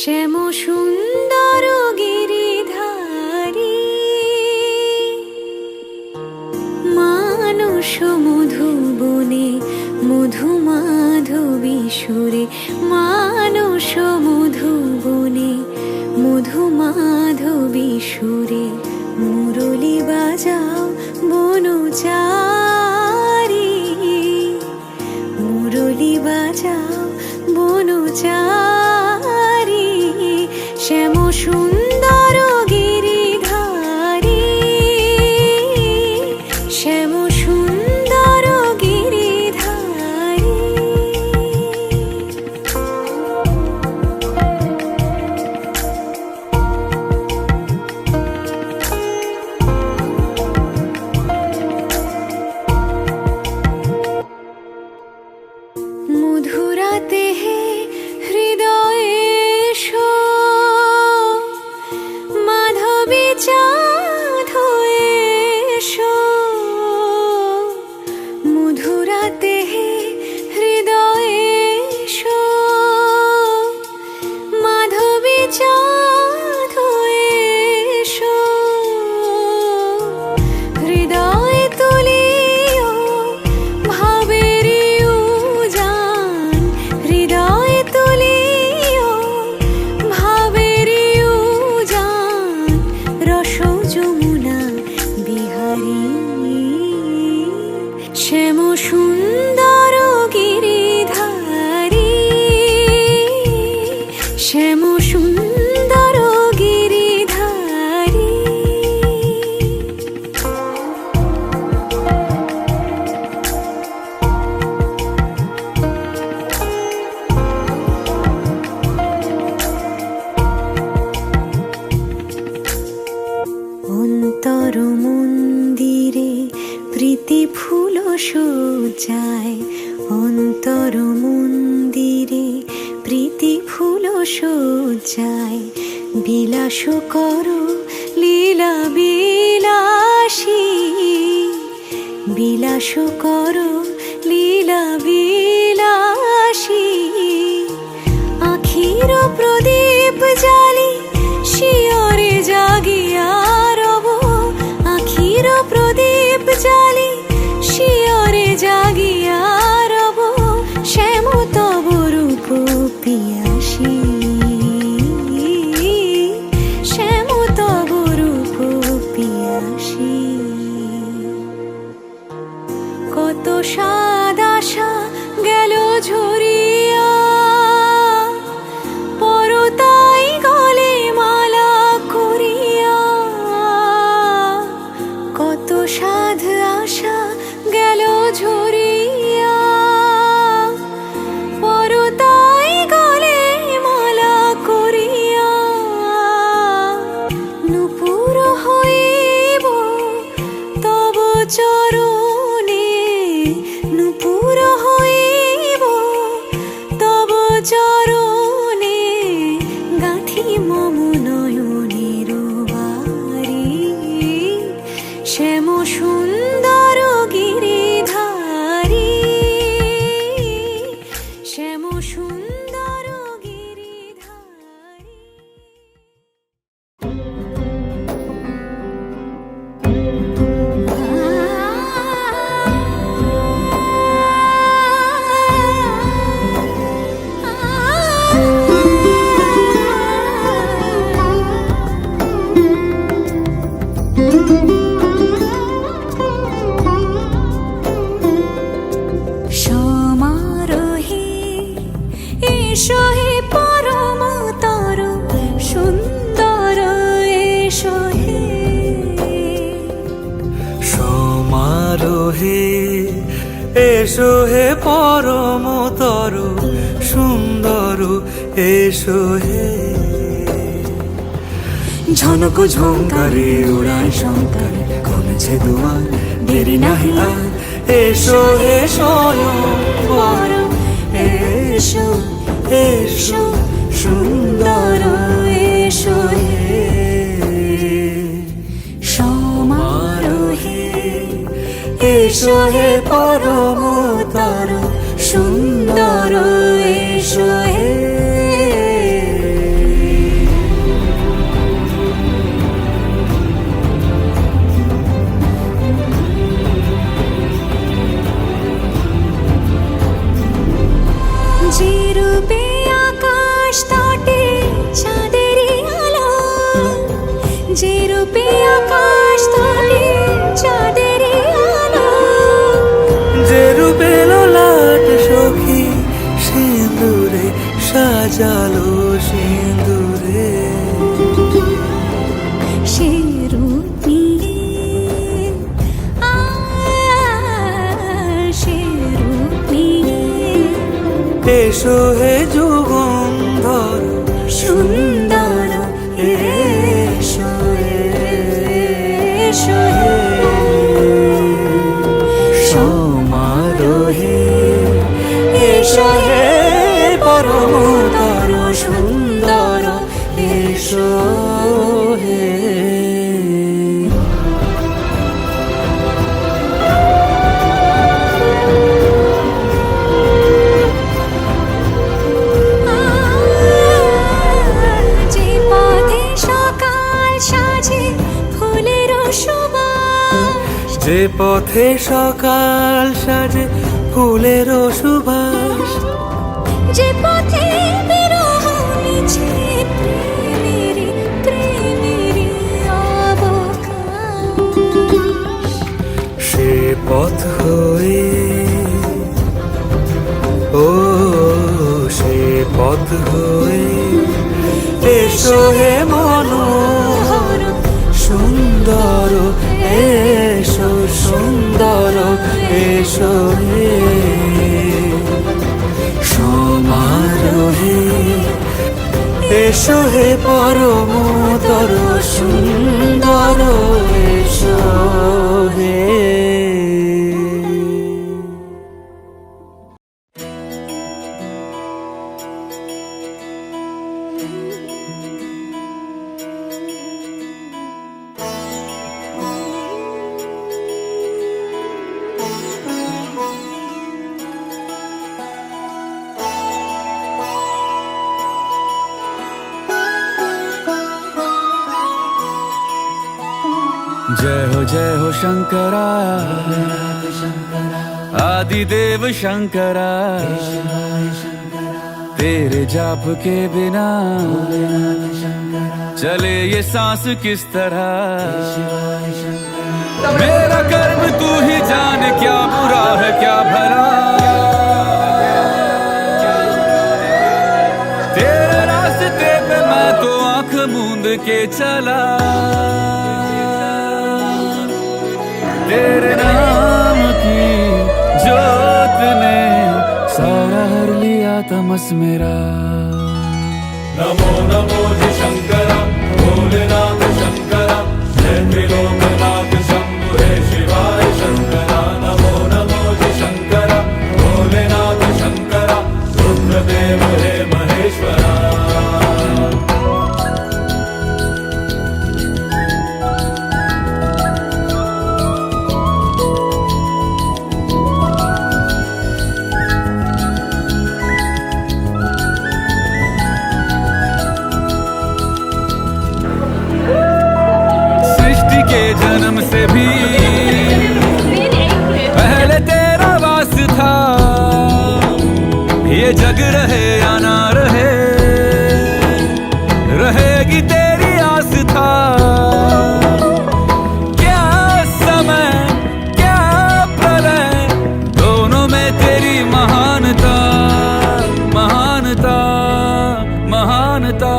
শ্যাম সুন্দর গিরিধারী মানস মধুবনে মধু মাধবী সুরে, মানস মধুবনে মধু মাধবী সুরে, মুরলী বাজাও বনচারী, মুরলী বাজাও বনচারী। শ্যাম সুন্দর গিরিধারী, শ্যাম সুন্দর গিরিধারী। মধুরাতে হে হৃদয়ে এসো, মাধবী চাঁদ হয়ে এসো। মধুরাতে হে হৃদয়ে এসো, মাধবী চাঁদ হয়ে এসো। হৃদয়ে তুলিও ভাবের উজান, হৃদয়ে তুলিও ভাবের উজান। রস যমুনা বিহারী, শ্যাম সুন্দর গিরিধারী, শ্যাম সুন্দর গিরিধারী। অন্তর মন্দিরে প্রীতি ফুল সজ্জায়, অন্তর মন্দিরে প্রীতি ফুল সজ্জায়। বিলাস করো লীলা বিলাসী, বিলাস করো লীলা বিলাসী। আখির প্রদীপ জালি শিয়রে জাগিয়া রব, আখির প্রদীপ জালি শিয়রে জাগিয়া রব। শ্যাম তব রূপ পিয়াসী, শ্যাম তব রূপ পিয়াসী। কত সাদ আশা গেল ঝরিয়া, পরতাই গলে মালা করিয়া। কত সাধ আশা গেল ঝরিয়া, পরতাই গলে মালা করিয়া। নূপুর হইব তব চরণে, নূপুর হইব তব চরণে। গাঁথি মম নয়নের বাড়ি, শ্যাম সুন্দর গিরিধারী, শ্যাম সুন্দর গিরিধারী। সমারোহে এসো হে পরম তর সুন্দর, এসো হে। সমারোহে এসো হে পরম তর সুন্দর, এসো হে। ঝনক ঝঙ্কারে উড়ায় শঙ্কারে কমেছে দুয়ার, দেরি নাহি আর, এসো হে স্বয়ংবর। এসো এসো সুন্দর এসো হে সমারোহে এসো হে পরমতর সুন্দর এসো হে। যে রূপে আকাশ তটে চাঁদেরই আলো, যে রূপে আকাশ তটে চাঁদেরই আলো, যে রূপে ললাট সখী সিঁদুরে সাজালো সিঁদুরে। সে রূপ নিয়ে সে রূপ নিয়ে এসো হে যুগন্ধর সুন্দর এসো এসো হে সমারোহে এসো হে পরমতর সুন্দর এসো হে। যে পথে সকাল সাজে ফুলের সুবাস, যে পথে সকাল সাজে ফুলের সুবাস, যে পথে বিরহ মিছে প্রেমেরই প্রেমেরই অবকাশ, সে পথ হয়ে ও সে পথ হয়ে এসো হে মনোহর সুন্দর এসো সুন্দর এসো হে সমারোহে এসো হে পরমতর সুন্দর এসো হে। जय हो शंकरा आदिदेव शंकरा, तेरे जाप के बिना चले ये सांस किस तरह। मेरा कर्म तू ही जान, क्या बुरा है क्या भला, तेरे रास्ते पे मैं तो आंख मूंद के चला, तेरे नाम की जोत ने सारा हर लिया तमस मेरा। नमो नमो जी शंकरा भोलेनाथ शंकरा, जय त्रिलोकनाथ शंभु हे शिवाय शंकरा। नमो नमो जी शंकरा भोलेनाथ शंकरा, रुद्रदेव हे महेश्वरा। जन्म से भी पहले तेरा वास था, ये जग रहे या ना रहे, रहेगी तेरी आस था। क्या समय क्या प्रलय, दोनों में तेरी महानता महानता महानता।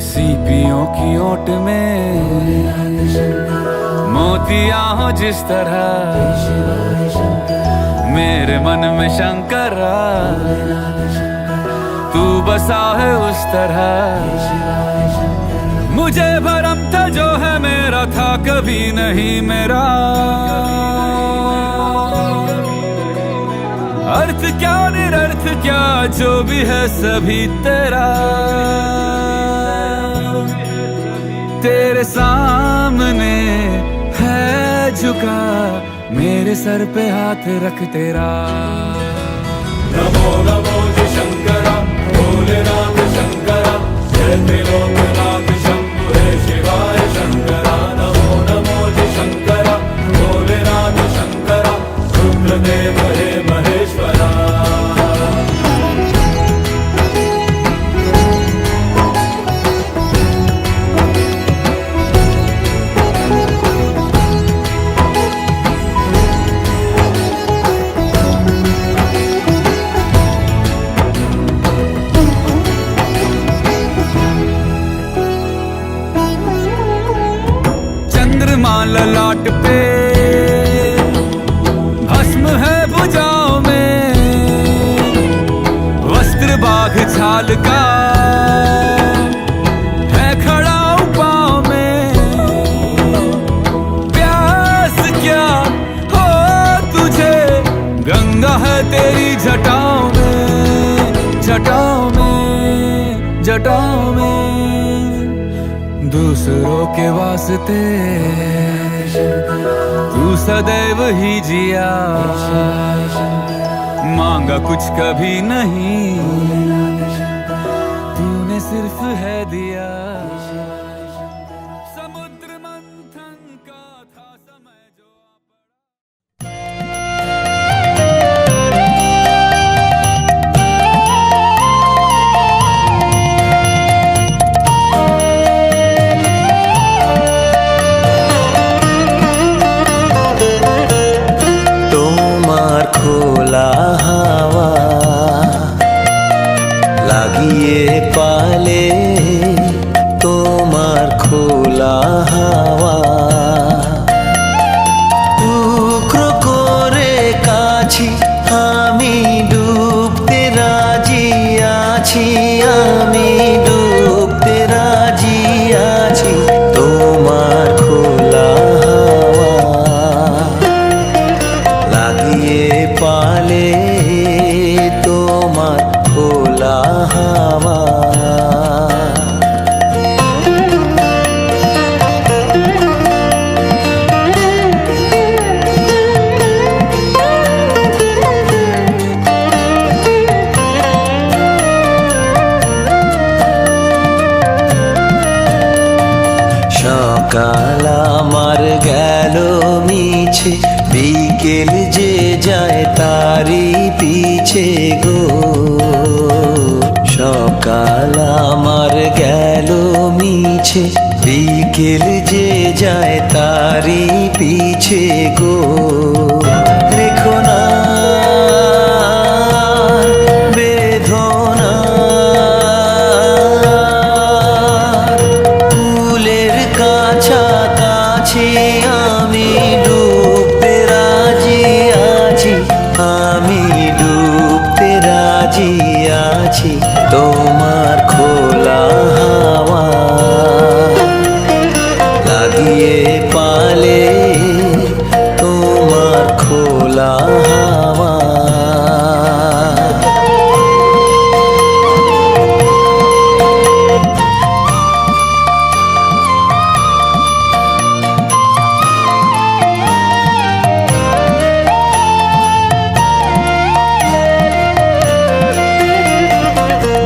सीपियों की ओट में मोतियां हो जिस तरह, मेरे मन में शंकरा तू बसा है उस तरह। मुझे भरम था जो है मेरा था कभी नहीं मेरा। अर्थ क्या निरर्थ क्या जो भी है सभी तेरा। तेरे सामने है झुका मेरे सर पे हाथ रख तेरा। नमो नमो जी शंकरा भोलेनाथ शंकरा जय त्रिलोकनाथ शंभु हे शिवाय शंकरा। नमो नमो जी शंकरा भोलेनाथ शंकरा रुद्रदेव हे महेश्वरा। चंद्रमा ललाट पे भस्म है भुजाओं में। वस्त्र बाघ छाल का है खड़ा पाँव में। प्यास क्या हो तुझे गंगा है तेरी जटाओं में। जटाओं में जटाओं में दूसरों के वास्ते तू सदैव ही जिया। मांगा कुछ कभी नहीं तूने सिर्फ है दिया। समुद्र मंथन का था समय जो খোলা হাওয়া লাগিয়ে পালে তোমার খোলা হাওয়া। টুকরো করে কাছি আমি ডুবতে রাজি আছি। আমি ডুবতে রাজি আছি তোমার খোলা হাওয়া লাগিয়ে পালে তোমার খোলা হাওয়া। সকাল আমার গেল মিছে বিকেল যে যায় তারি পিছে গো। সকাল আমার গেল মিছে বিকেল যে যায় তারি পিছে গো। রেখো না বেদনা ফুলের কাছাকাছি আমি ডুবতে রাজি আছি। আমি ডুবতে রাজি আছি তোমার খোলা হাওয়া লাগিয়ে পালে তোমার খোলা হাওয়া।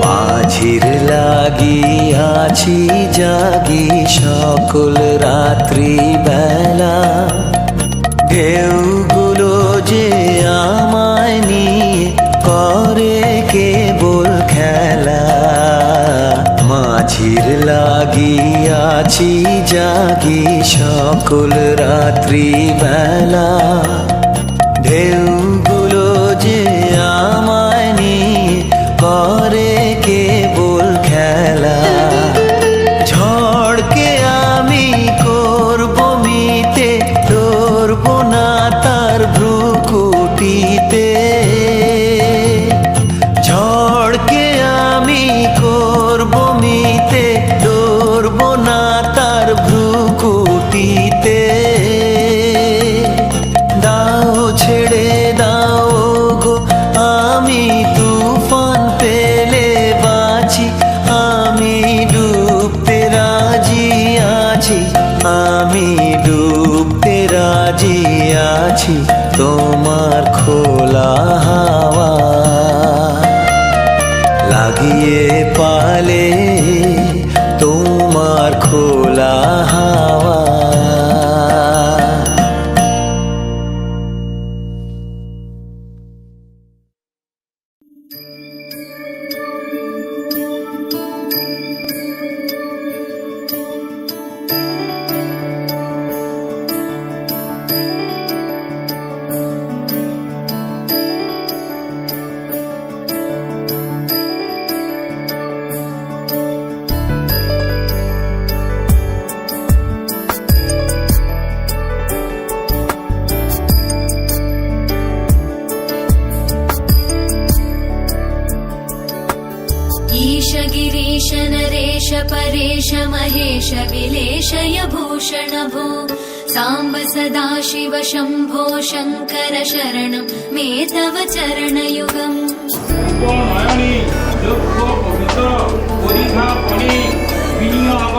মাঝির লাগিয়াছি জাগি সকল রাত্রি বেলা। ঢেউগুলো যে আমায় নিয়ে করে কেবল খেলা। মাঝির লাগিয়াছি জাগি সকল রাত্রি বেলা। ঢেউগুলো যে আমায় নিয়ে করে কেবল খেলা। ঝড়কে আমি করব মিতে ধরব না তার ভ্রুকুটিতে। ঝড়কে আমি হারিয়ে পালে তোমার খোলা হাওয়া। ईश गिरीश नरेश परेश महेश विलेशय भूषण भो साम्ब सदा शिव शम्भो शङ्कर शरणं मे तव चरणयुगम्। নয়নী লক্ষ্য পবিত্র পরিধা পণে বিনিয়োগ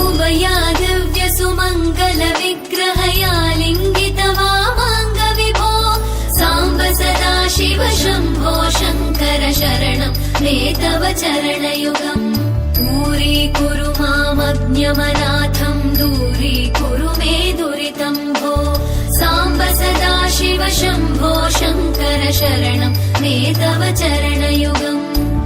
उभया दिव्य सुमङ्गल विग्रहया लिङ्गित वामाङ्ग विभो साम्ब सदा शिव शम्भो शङ्कर शरणं मे तव चरणयुगम्। दूरीकुरु मामज्ञमनाथं दूरीकुरु मे दुरितं भो साम्ब सदा शिव शम्भो शङ्कर शरणं मे तव चरणयुगम्।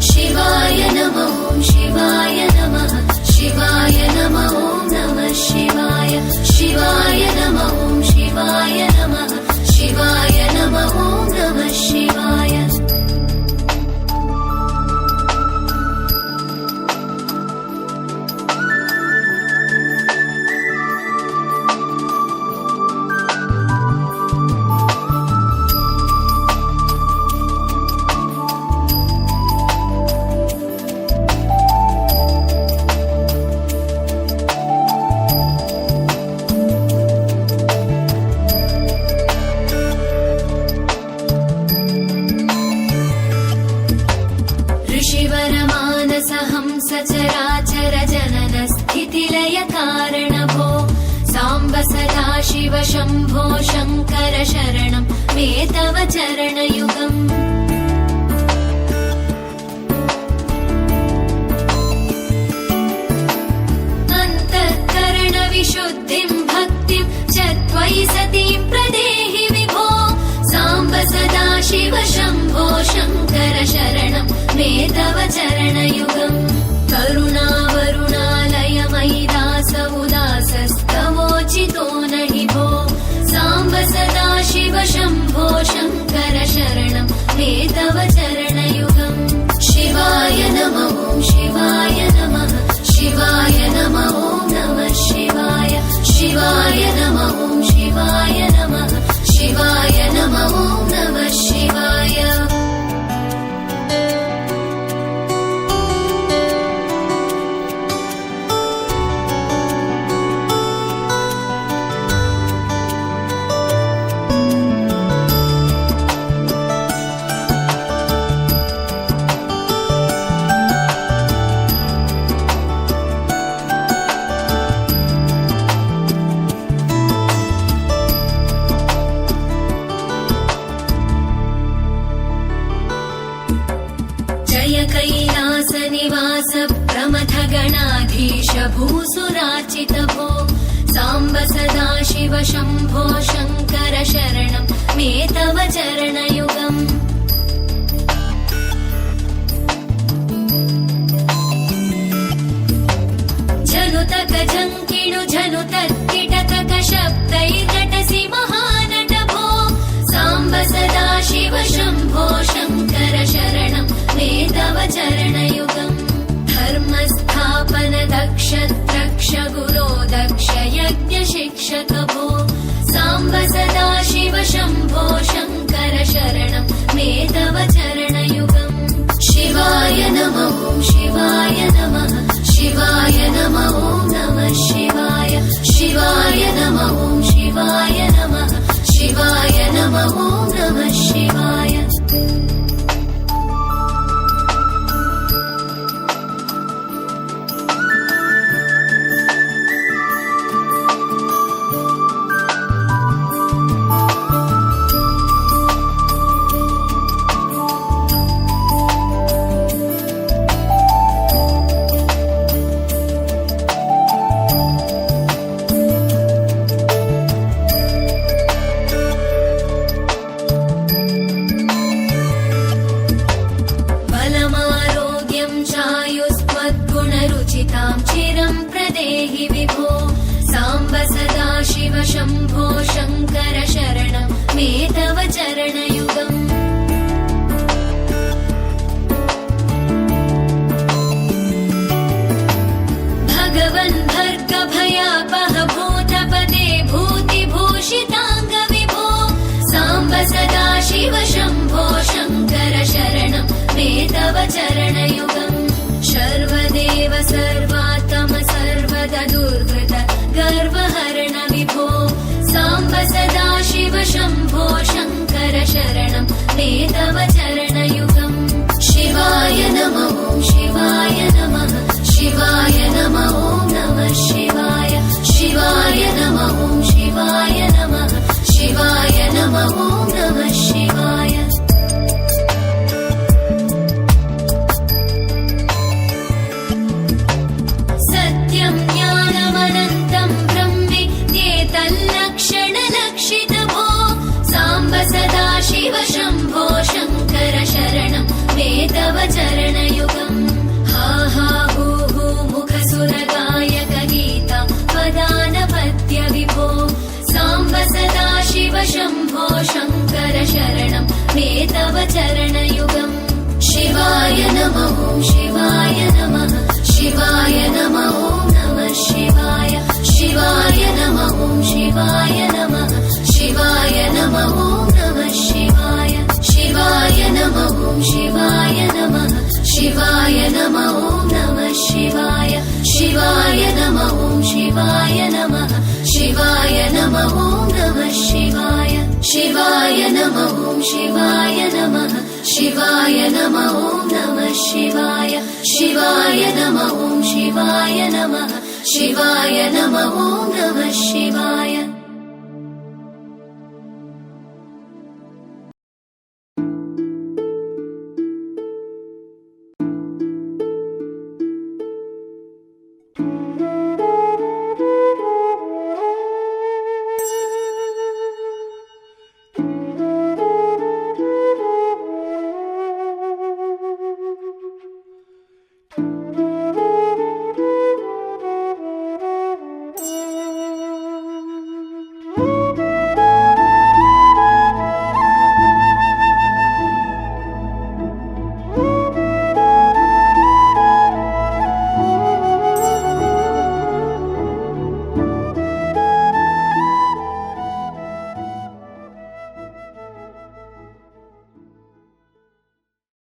शिवाय नमः शिवाय नमः शिवाय नमः नमः शिवाय शिवाय नमः शिवाय नमः शिवाय नमः नमः शिवाय। ऋषिवरमानसहंस चराचर जनन स्थितिलय कारण भो साम्ब सदा शिव शम्भो शङ्कर शरणं मे तव चरणयुगम्। अन्तःकरणविशुद्धिं भक्तिं च त्वयि सतीं प्रदेहि विभो साम्ब सदा शिव शम्भो शङ्कर शरणं मे तव चरणयुगम्। करुणावरुणालय मयि दास उदासस्तवोचितो नहि भो साम्ब सदा शिव शम्भो शङ्कर शरणं मे तव चरणयुगम्। शिवाय नमः शिवाय नमः शिवाय नमः नमः शिवाय शिवाय नमः शिवाय नमः शिवाय नमः नमः शिवाय। जय कैलास निवास प्रमथ गणाधीश भूसुरार्चित भो साम्ब सदा शिव शम्भो शङ्कर शरणं मे तव चरणयुगम्। जनुतक जङ्किणु जनुतत्किटतक शब्दैर्नटसि महानट भो साम्ब सदा शिव शम्भो शङ्कर शरणं मे तव चरणयुगम्। धर्मस्थापन दक्ष द्रक्ष गुरो दक्ष यज्ञ शिक्षक भो साम्ब सदा शिव शम्भो शङ्कर शरणं मे तव चरणयुगम्। शिवाय नमः शिवाय नमः शिवाय नमः नमः शिवाय शिवाय नमः शिवाय नमः शिवाय नमः नमः शिवाय। दीर्घायुस्त्वद्गुणरुचितां चिरं प्रदेहि विभो साम्ब सदा शिव शम्भो शङ्कर शरणं मे तव चरणयुगम् भगवन् भर्गभयापह भूतपते भूतिभूषिताङ्ग विभो साम्ब सदा शिव शम्भो शङ्कर शरणं मे तव चरणयुगम् शर्वदेव सर्वात्म सर्वदा दुर्वृत गर्वहरण विभो साम्ब सदा शिव शम्भो शङ्कर शरणं मे तव चरणयुगम् शिवाय नमः शिवाय नमः शिवाय नमः ॐ नमः शिवाय शिवाय नमः ॐ शिवाय नमः शिवाय नमः ॐ नमः शिवाय सत्यं ज्ञानमनन्तं ब्रह्मेत्येतल्लक्षणलक्षितभो साम्ब सदा शिव शम्भो शङ्कर शरणं मे तव चरणयुगम् हा हा हू हू मुखसुरगायक गीता वदानपत्य विभो साम्ब सदा शिव शम्भो शङ्कर शरणं मे तव चरणयुगम् शिवाय नमः शिवाय नमः शिवाय नमः ॐ नमः शिवाय शिवाय नमः शिवाय नमः शिवाय नमः ॐ नमः शिवाय शिवाय नमः शिवाय नमः शिवाय नमः ॐ नमः शिवाय शिवाय नमः शिवाय नमः शिवाय नमः ॐ नमः शिवाय शिवाय नमः शिवाय नमः शिवाय नमः ॐ नमः शिवाय शिवाय नमः शिवाय नमः शिवाय नमः ॐ नमः शिवाय